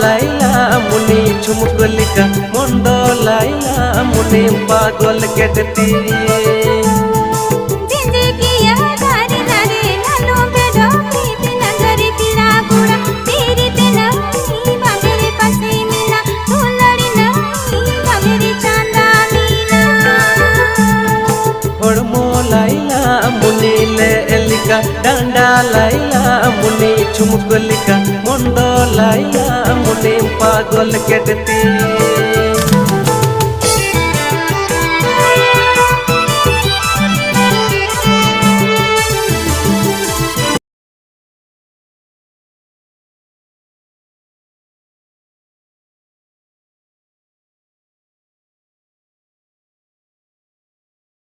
लाइला मुनि झुमकुलिका मुंडो लाइला मुनि पागल केटती मुनि ले एलिका डांडा लाइला मुनि झुमकुलिका मुंडो लाइला मुनि पागल केटती।